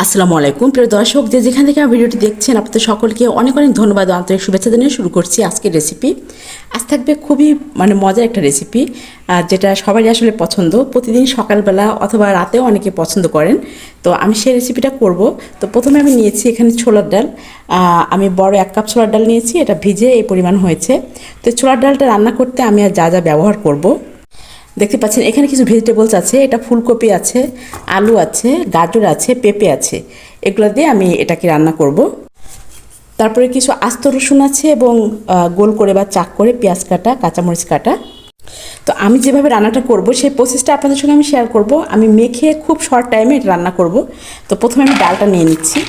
আসসালামু আলাইকুম প্রিয় দর্শক, যেখান থেকে আমার ভিডিওটি দেখছেন আপনাদের সকলকে অনেক অনেক ধন্যবাদ ও আন্তরিক শুভেচ্ছা জানিয়ে শুরু করছি আজকের রেসিপি। আজ থাকবে খুবই মজার একটা রেসিপি, যেটা সবারই আসলে পছন্দ। প্রতিদিন সকালবেলা অথবা রাতেও অনেকে পছন্দ করেন। তো আমি সেই রেসিপিটা করব। তো প্রথমে আমি নিয়েছি এখানে ছোলার ডাল। আমি বড় 1 কাপ ছোলার ডাল নিয়েছি, এটা ভিজে এই পরিমাণ হয়েছে। তো ছোলার ডালটা রান্না করতে আমি আর যা যা ব্যবহার করব দেখতে পাচ্ছেন। এখানে কিছু ভেজিটেবলস আছে, এটা ফুলকপি আছে, আলু আছে, গাজর আছে, পেঁপে আছে। এগুলো দিয়ে আমি এটাকে রান্না করব। তারপরে কিছু আস্ত রসুন আছে এবং গোল করে বা চাক করে পেঁয়াজ কাটা, কাঁচামরিচ কাটা। তো আমি যেভাবে রান্নাটা করব সেই প্রসেসটা আপনাদের সঙ্গে আমি শেয়ার করব। আমি মেখে খুব শর্ট টাইমে এটা রান্না করব। তো প্রথমে আমি ডালটা নিয়ে নিচ্ছি।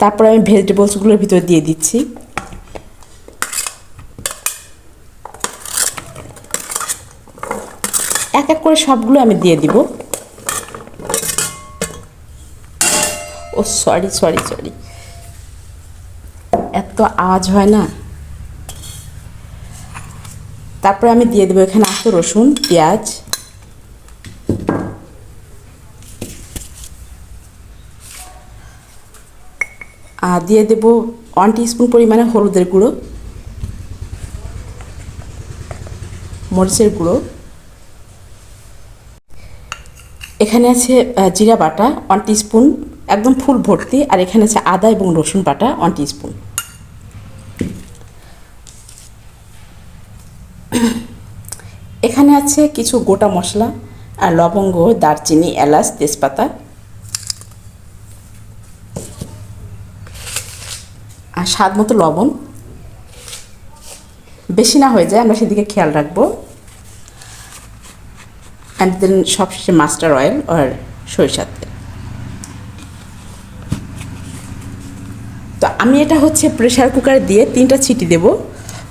তারপরে আমি ভেজিটেবলসগুলোর ভিতরে দিয়ে দিচ্ছি। এক এক করে সবগুলো আমি দিয়ে দিব। ও সরি, এত আওয়াজ হয় না। তারপরে আমি দিয়ে দেবো এখানে আস্ত রসুন, পেঁয়াজ, দিয়ে দেবো 1 টিস্পুন পরিমাণে হলুদের গুঁড়ো, মরিচের গুঁড়ো, এখানে আছে জিরা বাটা 1 টিস্পুন একদম ফুল ভর্তি, আর এখানে আছে আদা এবং রসুন বাটা 1 টিস্পুন। এখানে আছে কিছু গোটা মশলা আর লবঙ্গ, দারচিনি, এলাচ, তেজপাতা, আর স্বাদ মতো লবণ। বেশি না হয়ে যায়, আমরা সেদিকে খেয়াল রাখবো। অ্যান্ড দেন সবশেষে মাস্টার অয়েল আর সরিষার তেল। তো আমি এটা প্রেশার কুকারে দিয়ে 3টা সিটি দেব,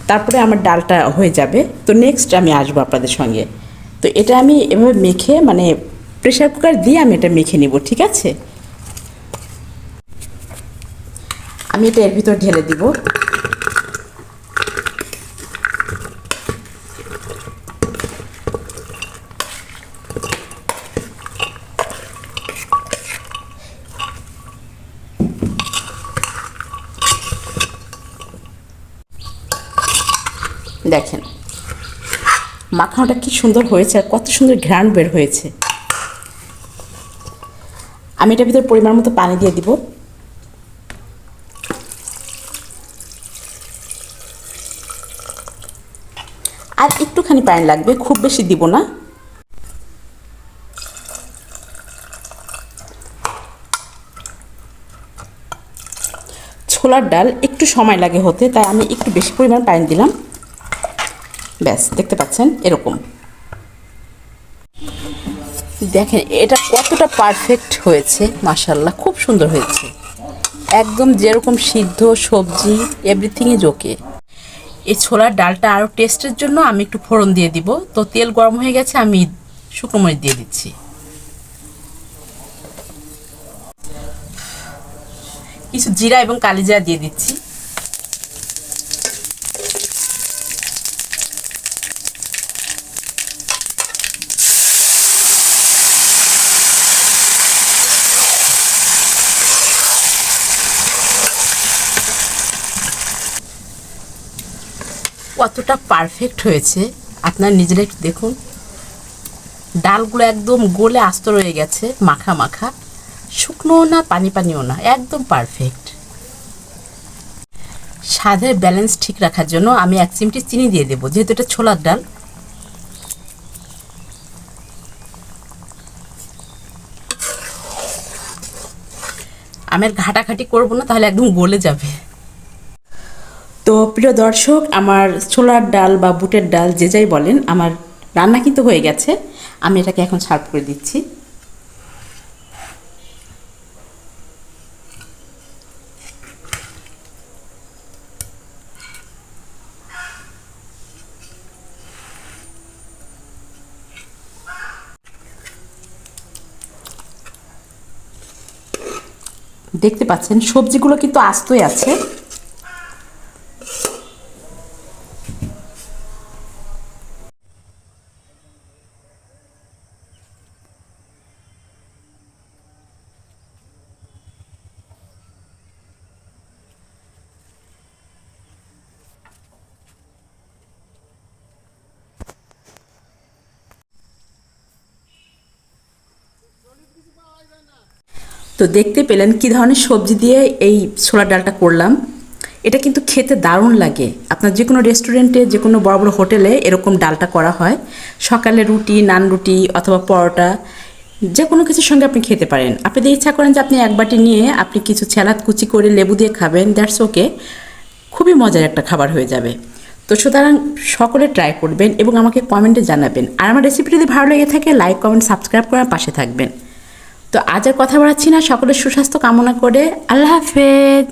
তারপরে আমার ডালটা হয়ে যাবে। তো নেক্সট আমি আসবো আপনাদের সঙ্গে। তো এটা আমি এভাবে মেখে প্রেশার কুকার দিয়ে আমি এটা মেখে নিব, ঠিক আছে? আমি এটা এর ভিতর ঢেলে দিব। দেখেন মাখানোটা কি সুন্দর হয়েছে আর কত সুন্দর ঘ্রাণ বের হয়েছে। আমি এটার ভিতরে পরিমাণ মতো পানি দিয়ে দিব। আর একটুখানি পানি লাগবে, খুব বেশি দিব না। ছোলার ডাল একটু সময় লাগে হতে, তাই আমি একটু বেশি পরিমাণ পানি দিলাম। ব্যাস, দেখতে পাচ্ছেন এরকম। দেখেন এটা কতটা পারফেক্ট হয়েছে, মাশাআল্লাহ খুব সুন্দর হয়েছে। একদম যেরকম সিদ্ধ সবজি এভরিথিং ইজ ওকে। এই ছোলার ডালটা আরও টেস্টের জন্য আমি একটু ফোড়ন দিয়ে দিব। তো তেল গরম হয়ে গেছে, আমি শুকনো মরিচ দিয়ে দিচ্ছি। কিছু জিরা এবং কালিজিরা দিয়ে দিচ্ছি। কতটা পারফেক্ট হয়েছে আপনার নিজেরা একটু দেখুন। ডালগুলো একদম গলে আস্ত রয়ে গেছে, মাখা মাখা, শুকনো না পানি পানিও না, একদম পারফেক্ট। স্বাদের ব্যালেন্স ঠিক রাখার জন্য আমি 1 চিমটি চিনি দিয়ে দেবো, যেহেতু এটা ছোলার ডাল। আমি আর ঘাটাঘাটি করবো না, তাহলে একদম গলে যাবে। তো প্রিয় দর্শক, আমার ছোলার ডাল বা বুটের ডাল যে যাই বলেন, আমার রান্না কিন্তু হয়ে গেছে। আমি এটাকে এখন সার্ভ করে দিচ্ছি। দেখতে পাচ্ছেন সবজিগুলো কিন্তু আস্তই আছে। তো দেখতে পেলেন কী ধরনের সবজি দিয়ে এই ছোলার ডালটা করলাম। এটা কিন্তু খেতে দারুণ লাগে। আপনার যে কোনো রেস্টুরেন্টে, যে কোনো বড় বড় হোটেলে এরকম ডালটা করা হয়। সকালে রুটি, নান রুটি অথবা পরোটা যে কোনো কিছুর সঙ্গে আপনি খেতে পারেন। আপনি যদি ইচ্ছা করেন যে আপনি এক বাটি নিয়ে আপনি কিছু স্যালাদ কুচি করে লেবু দিয়ে খাবেন, দ্যাটস ওকে। খুবই মজার একটা খাবার হয়ে যাবে। তো সুতরাং সকলে ট্রাই করবেন এবং আমাকে কমেন্টে জানাবেন। আর আমার রেসিপি যদি ভালো লেগে থাকে লাইক, কমেন্ট, সাবস্ক্রাইব করে পাশে থাকবেন। তো আজ আর কথা বাড়াচ্ছি না, সকলের সুস্বাস্থ্য কামনা করে আল্লাহ হাফেজ।